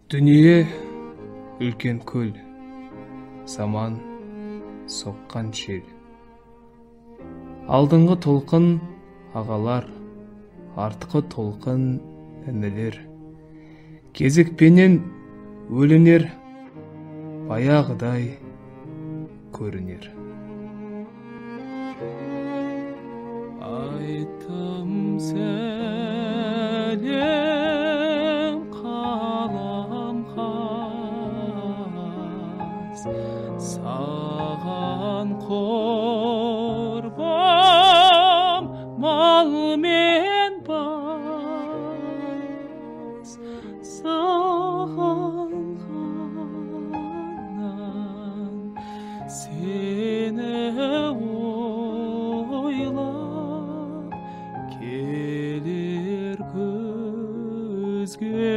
Дүние үлкен көл, заман соққан шел. Алдыңғы толқын ағалар, артқы толқын інілер. Кезекпенен өлінер, баяғыдай көрінер. Айттым сәлем қалам қаз, саған құрбам мал мен бас, саған ғана сені ойлап келер көзге.